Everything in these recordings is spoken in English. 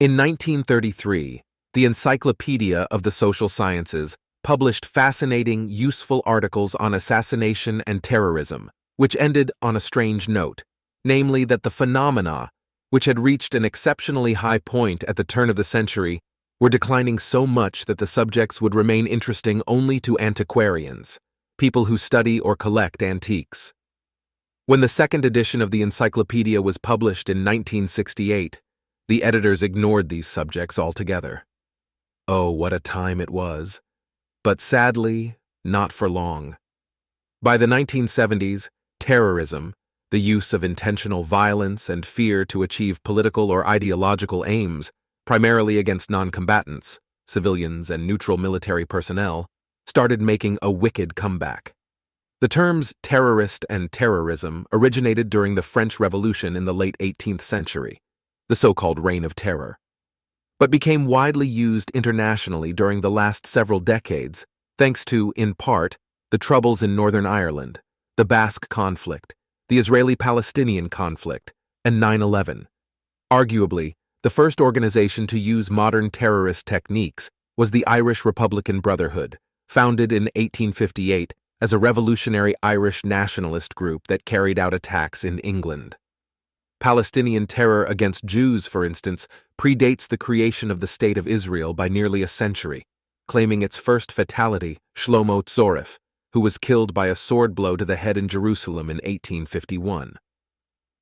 In 1933, the Encyclopedia of the Social Sciences published fascinating, useful articles on assassination and terrorism, which ended on a strange note, namely that the phenomena, which had reached an exceptionally high point at the turn of the century, were declining so much that the subjects would remain interesting only to antiquarians, people who study or collect antiques. When the second edition of the encyclopedia was published in 1968, the editors ignored these subjects altogether. Oh, what a time it was! But sadly, not for long. By the 1970s, terrorism, the use of intentional violence and fear to achieve political or ideological aims, primarily against non-combatants, civilians and neutral military personnel, started making a wicked comeback. The terms terrorist and terrorism originated during the French Revolution in the late 18th century, the so-called Reign of Terror, but became widely used internationally during the last several decades, thanks to, in part, the troubles in Northern Ireland, the Basque conflict, the Israeli-Palestinian conflict, and 9/11. Arguably, the first organization to use modern terrorist techniques was the Irish Republican Brotherhood, founded in 1858 as a revolutionary Irish nationalist group that carried out attacks in England. Palestinian terror against Jews, for instance, predates the creation of the State of Israel by nearly a century, claiming its first fatality, Shlomo Tzoref, who was killed by a sword blow to the head in Jerusalem in 1851.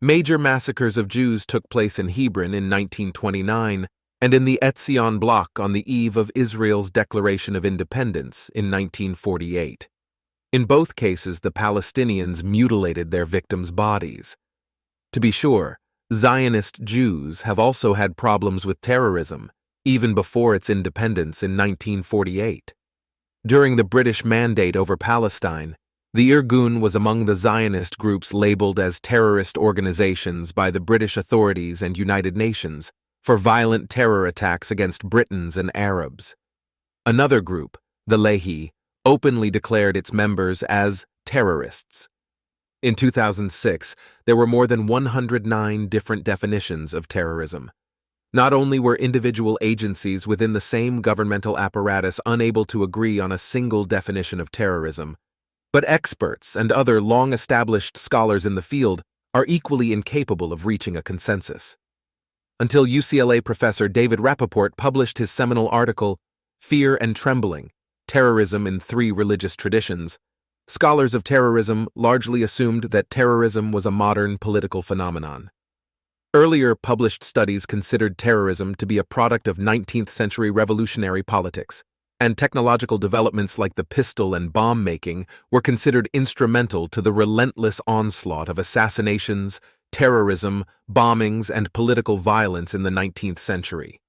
Major massacres of Jews took place in Hebron in 1929 and in the Etzion block on the eve of Israel's Declaration of Independence in 1948. In both cases, the Palestinians mutilated their victims' bodies. To be sure, Zionist Jews have also had problems with terrorism, even before its independence in 1948. During the British Mandate over Palestine, the Irgun was among the Zionist groups labeled as terrorist organizations by the British authorities and United Nations for violent terror attacks against Britons and Arabs. Another group, the Lehi, openly declared its members as terrorists. In 2006, there were more than 109 different definitions of terrorism. Not only were individual agencies within the same governmental apparatus unable to agree on a single definition of terrorism, but experts and other long-established scholars in the field are equally incapable of reaching a consensus. Until UCLA professor David Rappaport published his seminal article, Fear and Trembling: Terrorism in Three Religious Traditions, scholars of terrorism largely assumed that terrorism was a modern political phenomenon. Earlier published studies considered terrorism to be a product of 19th century revolutionary politics, and technological developments like the pistol and bomb making were considered instrumental to the relentless onslaught of assassinations, terrorism, bombings, and political violence in the 19th century.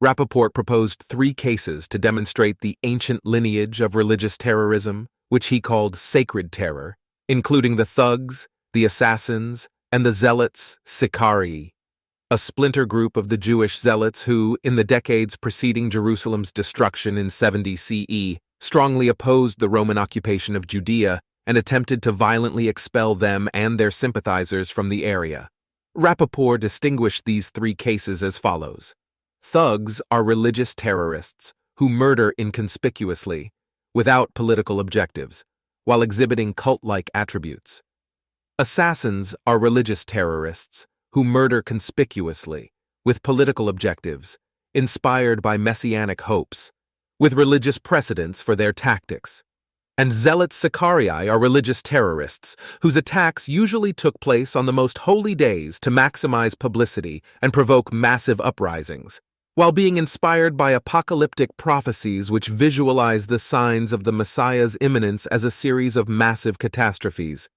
Rappaport proposed 3 cases to demonstrate the ancient lineage of religious terrorism, which he called sacred terror, including the thugs, the assassins, and the zealots, Sicarii, a splinter group of the Jewish zealots who, in the decades preceding Jerusalem's destruction in 70 CE, strongly opposed the Roman occupation of Judea and attempted to violently expel them and their sympathizers from the area. Rappaport distinguished these 3 cases as follows. Thugs are religious terrorists who murder inconspicuously, without political objectives, while exhibiting cult-like attributes. Assassins are religious terrorists who murder conspicuously, with political objectives, inspired by messianic hopes, with religious precedents for their tactics. And zealots Sicarii are religious terrorists whose attacks usually took place on the most holy days to maximize publicity and provoke massive uprisings, while being inspired by apocalyptic prophecies which visualize the signs of the Messiah's imminence as a series of massive catastrophes.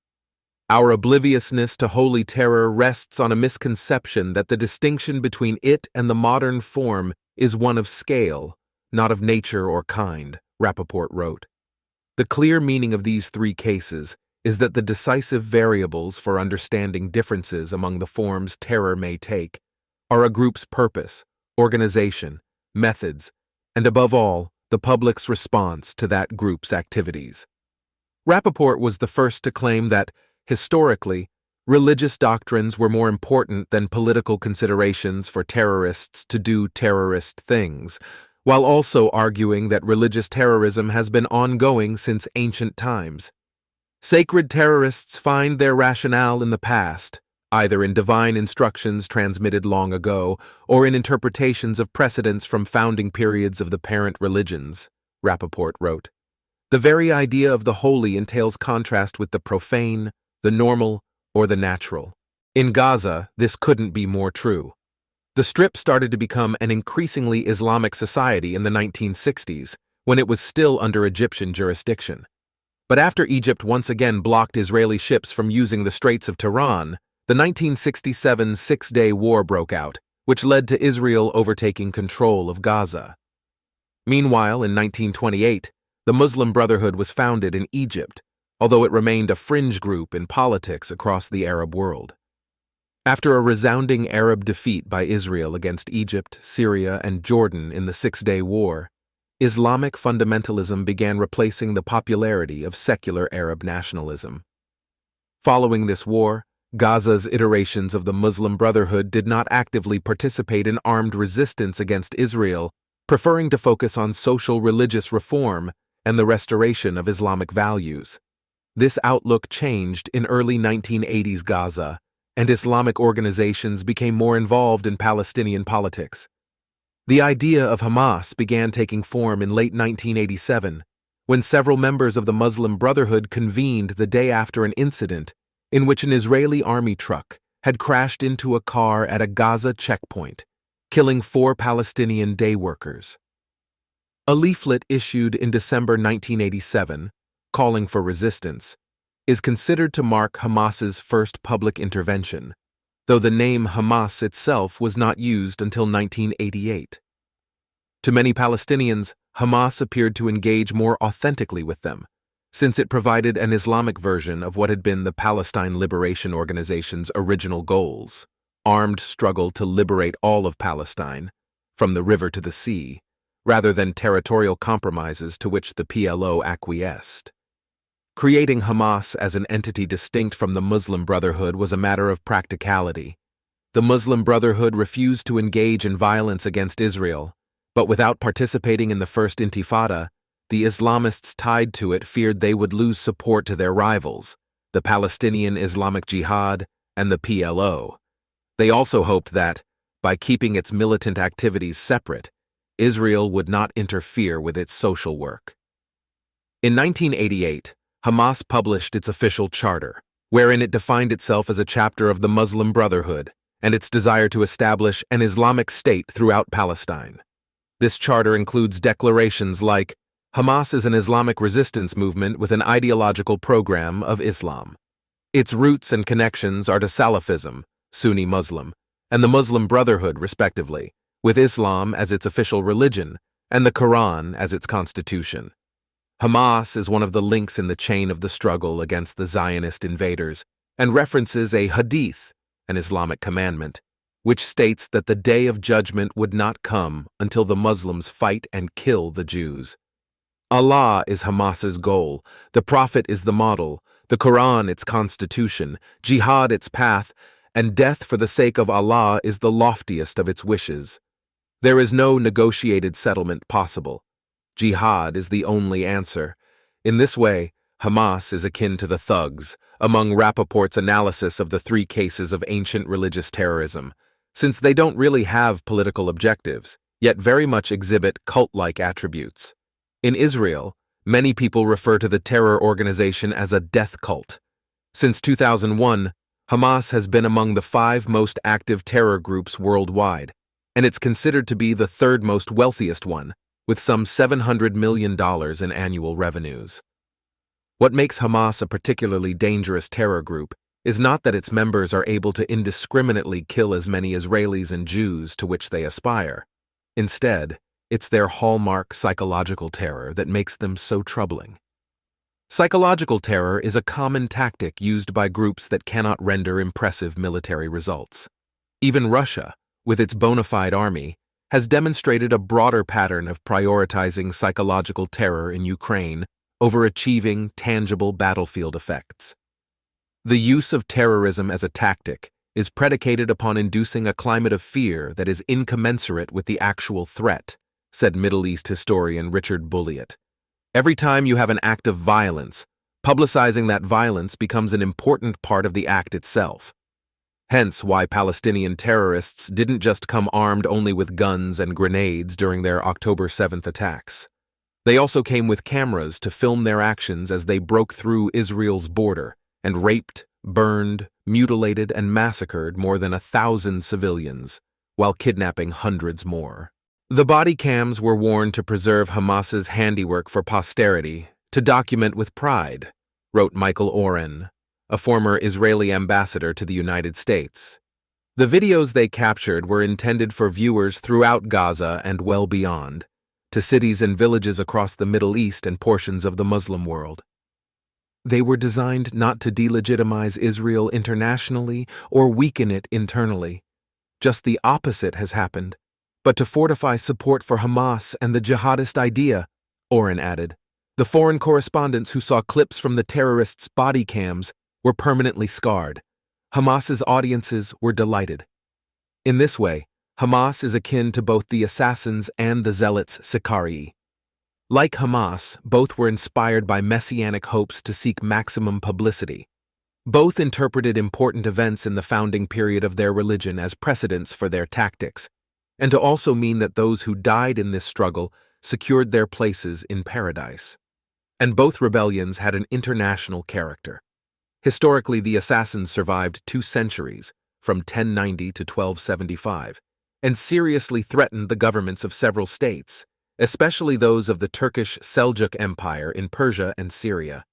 Our obliviousness to holy terror rests on a misconception that the distinction between it and the modern form is one of scale, not of nature or kind, Rappaport wrote. The clear meaning of these 3 cases is that the decisive variables for understanding differences among the forms terror may take are a group's purpose, organization, methods, and above all, the public's response to that group's activities. Rappaport was the first to claim that, historically, Religious doctrines were more important than political considerations for terrorists to do terrorist things, while also arguing that religious terrorism has been ongoing since ancient times. Sacred terrorists find their rationale in the past, either in divine instructions transmitted long ago or in interpretations of precedents from founding periods of the parent religions, Rappaport wrote. The very idea of the holy entails contrast with the profane, the normal, or the natural. In Gaza, this couldn't be more true. The Strip started to become an increasingly Islamic society in the 1960s, when it was still under Egyptian jurisdiction. But after Egypt once again blocked Israeli ships from using the Straits of Tiran, the 1967 Six-Day War broke out, which led to Israel overtaking control of Gaza. Meanwhile, in 1928, the Muslim Brotherhood was founded in Egypt, although it remained a fringe group in politics across the Arab world. After a resounding Arab defeat by Israel against Egypt, Syria, and Jordan in the Six-Day War, Islamic fundamentalism began replacing the popularity of secular Arab nationalism. Following this war, Gaza's iterations of the Muslim Brotherhood did not actively participate in armed resistance against Israel, preferring to focus on social religious reform and the restoration of Islamic values. This outlook changed in early 1980s Gaza, and Islamic organizations became more involved in Palestinian politics. The idea of Hamas began taking form in late 1987, when several members of the Muslim Brotherhood convened the day after an incident in which an Israeli army truck had crashed into a car at a Gaza checkpoint, killing 4 Palestinian day workers. A leaflet issued in December 1987, calling for resistance, is considered to mark Hamas's first public intervention, though the name Hamas itself was not used until 1988. To many Palestinians, Hamas appeared to engage more authentically with them, since it provided an Islamic version of what had been the Palestine Liberation Organization's original goals: armed struggle to liberate all of Palestine, from the river to the sea, rather than territorial compromises to which the PLO acquiesced. Creating Hamas as an entity distinct from the Muslim Brotherhood was a matter of practicality. The Muslim Brotherhood refused to engage in violence against Israel, but without participating in the First Intifada, the Islamists tied to it feared they would lose support to their rivals, the Palestinian Islamic Jihad and the PLO. They also hoped that, by keeping its militant activities separate, Israel would not interfere with its social work. In 1988, Hamas published its official charter, wherein it defined itself as a chapter of the Muslim Brotherhood and its desire to establish an Islamic state throughout Palestine. This charter includes declarations like, Hamas is an Islamic resistance movement with an ideological program of Islam. Its roots and connections are to Salafism, Sunni Muslim, and the Muslim Brotherhood, respectively, with Islam as its official religion and the Quran as its constitution. Hamas is one of the links in the chain of the struggle against the Zionist invaders and references a hadith, an Islamic commandment, which states that the day of judgment would not come until the Muslims fight and kill the Jews. Allah is Hamas's goal, the Prophet is the model, the Quran its constitution, jihad its path, and death for the sake of Allah is the loftiest of its wishes. There is no negotiated settlement possible. Jihad is the only answer. In this way, Hamas is akin to the thugs, among Rappaport's analysis of the 3 cases of ancient religious terrorism, since they don't really have political objectives, yet very much exhibit cult-like attributes. In Israel, many people refer to the terror organization as a death cult. Since 2001, Hamas has been among the 5 most active terror groups worldwide, and it's considered to be the 3rd most wealthiest one, with some $700 million in annual revenues. What makes Hamas a particularly dangerous terror group is not that its members are able to indiscriminately kill as many Israelis and Jews to which they aspire. Instead, it's their hallmark psychological terror that makes them so troubling. Psychological terror is a common tactic used by groups that cannot render impressive military results. Even Russia, with its bona fide army, has demonstrated a broader pattern of prioritizing psychological terror in Ukraine over achieving tangible battlefield effects. The use of terrorism as a tactic is predicated upon inducing a climate of fear that is incommensurate with the actual threat, said Middle East historian Richard Bulliet. Every time you have an act of violence, publicizing that violence becomes an important part of the act itself. Hence why Palestinian terrorists didn't just come armed only with guns and grenades during their October 7th attacks. They also came with cameras to film their actions as they broke through Israel's border and raped, burned, mutilated, and massacred more than 1,000 civilians, while kidnapping hundreds more. The body cams were worn to preserve Hamas's handiwork for posterity, to document with pride, wrote Michael Oren, a former Israeli ambassador to the United States. The videos they captured were intended for viewers throughout Gaza and well beyond, to cities and villages across the Middle East and portions of the Muslim world. They were designed not to delegitimize Israel internationally or weaken it internally. Just the opposite has happened, but to fortify support for Hamas and the jihadist idea, Oren added. The foreign correspondents who saw clips from the terrorists' body cams were permanently scarred. Hamas's audiences were delighted. In this way, Hamas is akin to both the assassins and the zealots Sicarii. Like Hamas, both were inspired by messianic hopes to seek maximum publicity. Both interpreted important events in the founding period of their religion as precedents for their tactics, and to also mean that those who died in this struggle secured their places in paradise. And both rebellions had an international character. Historically, the assassins survived 2 centuries, from 1090 to 1275, and seriously threatened the governments of several states, especially those of the Turkish Seljuk Empire in Persia and Syria.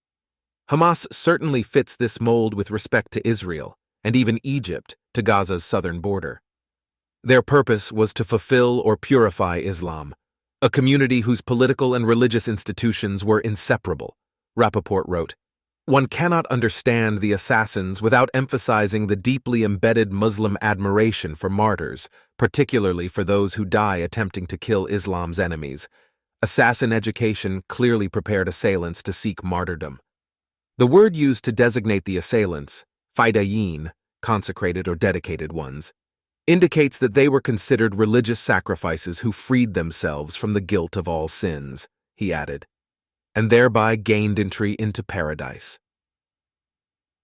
Hamas certainly fits this mold with respect to Israel, and even Egypt, to Gaza's southern border. Their purpose was to fulfill or purify Islam, a community whose political and religious institutions were inseparable, Rappaport wrote. One cannot understand the assassins without emphasizing the deeply embedded Muslim admiration for martyrs, particularly for those who die attempting to kill Islam's enemies. Assassin education clearly prepared assailants to seek martyrdom. The word used to designate the assailants, fidayeen, consecrated or dedicated ones, indicates that they were considered religious sacrifices who freed themselves from the guilt of all sins, he added, and thereby gained entry into paradise.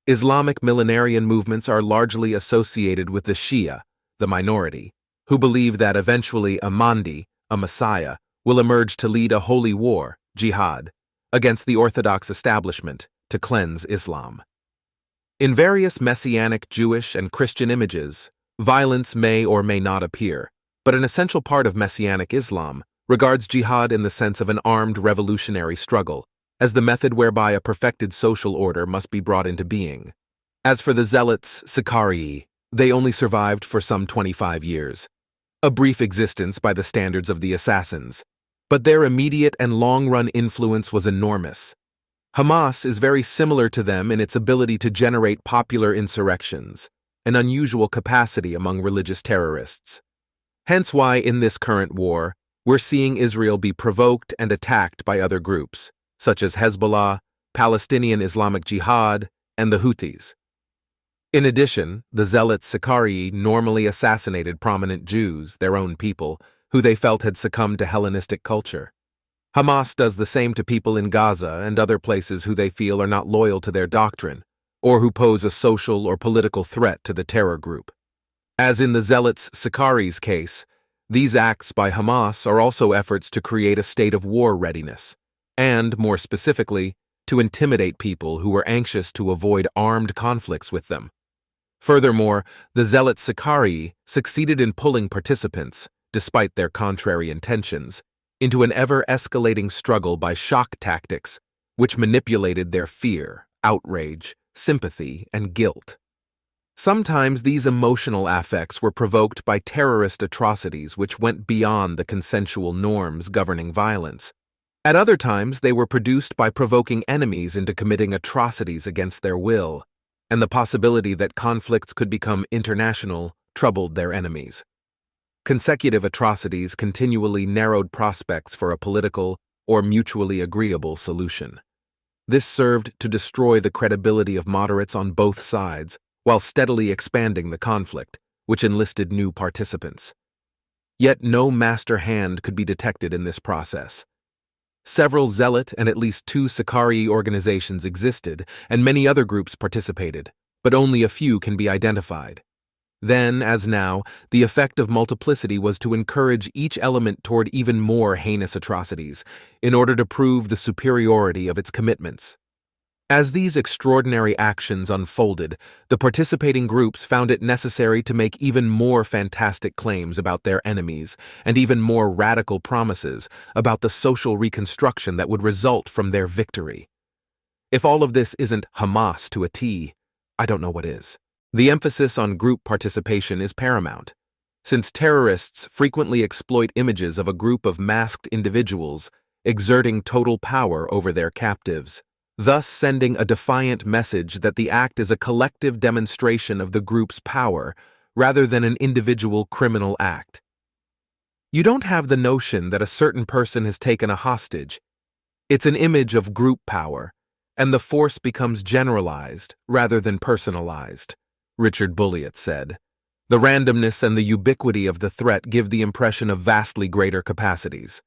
Islamic millenarian movements are largely associated with the Shia, the minority, who believe that eventually a Mahdi, a Messiah, will emerge to lead a holy war, jihad, against the Orthodox establishment to cleanse Islam. In various Messianic Jewish and Christian images, violence may or may not appear, but an essential part of Messianic Islam regards jihad in the sense of an armed revolutionary struggle, as the method whereby a perfected social order must be brought into being. As for the zealots, Sicarii, they only survived for some 25 years, a brief existence by the standards of the assassins, but their immediate and long-run influence was enormous. Hamas is very similar to them in its ability to generate popular insurrections, an unusual capacity among religious terrorists. Hence why, in this current war, we're seeing Israel be provoked and attacked by other groups, such as Hezbollah, Palestinian Islamic Jihad, and the Houthis. In addition, the zealots Sicarii normally assassinated prominent Jews, their own people, who they felt had succumbed to Hellenistic culture. Hamas does the same to people in Gaza and other places who they feel are not loyal to their doctrine, or who pose a social or political threat to the terror group. As in the zealots Sicarii's case, these acts by Hamas are also efforts to create a state of war readiness, and, more specifically, to intimidate people who were anxious to avoid armed conflicts with them. Furthermore, the zealot Sicarii succeeded in pulling participants, despite their contrary intentions, into an ever-escalating struggle by shock tactics, which manipulated their fear, outrage, sympathy, and guilt. Sometimes these emotional affects were provoked by terrorist atrocities which went beyond the consensual norms governing violence. At other times, they were produced by provoking enemies into committing atrocities against their will, and the possibility that conflicts could become international troubled their enemies. Consecutive atrocities continually narrowed prospects for a political or mutually agreeable solution. This served to destroy the credibility of moderates on both sides, while steadily expanding the conflict, which enlisted new participants. Yet no master hand could be detected in this process. Several zealot and at least 2 Sicarii organizations existed, and many other groups participated, but only a few can be identified. Then, as now, the effect of multiplicity was to encourage each element toward even more heinous atrocities, in order to prove the superiority of its commitments. As these extraordinary actions unfolded, the participating groups found it necessary to make even more fantastic claims about their enemies, and even more radical promises about the social reconstruction that would result from their victory. If all of this isn't Hamas to a T, I don't know what is. The emphasis on group participation is paramount, since terrorists frequently exploit images of a group of masked individuals exerting total power over their captives, thus sending a defiant message that the act is a collective demonstration of the group's power rather than an individual criminal act. You don't have the notion that a certain person has taken a hostage. It's an image of group power, and the force becomes generalized rather than personalized, Richard Bulliet said. The randomness and the ubiquity of the threat give the impression of vastly greater capacities.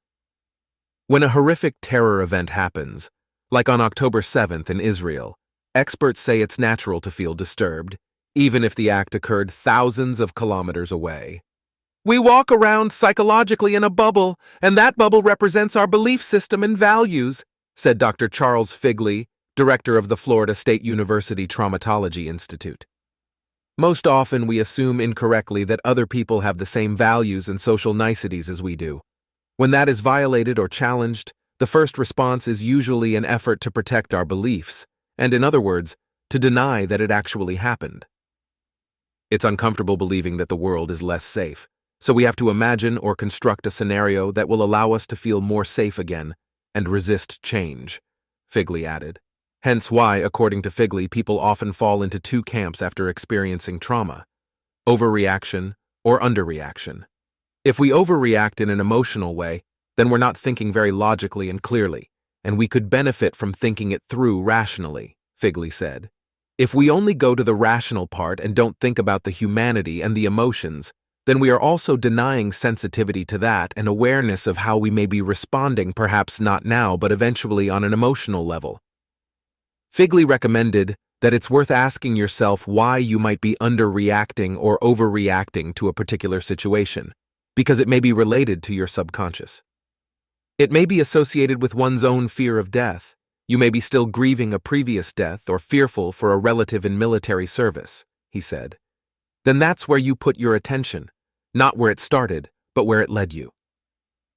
When a horrific terror event happens, like on October 7th in Israel, experts say it's natural to feel disturbed, even if the act occurred thousands of kilometers away. We walk around psychologically in a bubble, and that bubble represents our belief system and values, said Dr. Charles Figley, director of the Florida State University Traumatology Institute. Most often we assume incorrectly that other people have the same values and social niceties as we do. When that is violated or challenged, the first response is usually an effort to protect our beliefs, and in other words, to deny that it actually happened. It's uncomfortable believing that the world is less safe, so we have to imagine or construct a scenario that will allow us to feel more safe again and resist change, Figley added. Hence why, according to Figley, people often fall into 2 camps after experiencing trauma: overreaction or underreaction. If we overreact in an emotional way, then we're not thinking very logically and clearly, and we could benefit from thinking it through rationally, Figley said. If we only go to the rational part and don't think about the humanity and the emotions, then we are also denying sensitivity to that and awareness of how we may be responding, perhaps not now, but eventually on an emotional level. Figley recommended that it's worth asking yourself why you might be underreacting or overreacting to a particular situation, because it may be related to your subconscious. It may be associated with one's own fear of death. You may be still grieving a previous death or fearful for a relative in military service, he said. Then that's where you put your attention, not where it started, but where it led you.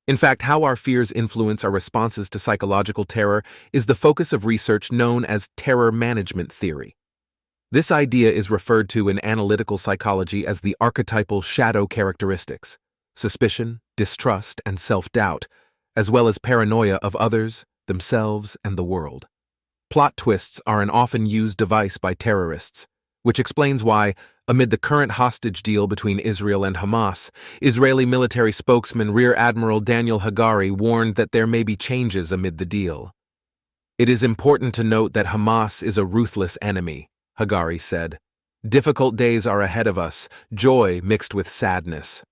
In fact, how our fears influence our responses to psychological terror is the focus of research known as terror management theory. This idea is referred to in analytical psychology as the archetypal shadow characteristics: suspicion, distrust, and self-doubt, as well as paranoia of others, themselves, and the world. Plot twists are an often used device by terrorists, which explains why, amid the current hostage deal between Israel and Hamas, Israeli military spokesman Rear Admiral Daniel Hagari warned that there may be changes amid the deal. It is important to note that Hamas is a ruthless enemy, Hagari said. Difficult days are ahead of us, joy mixed with sadness.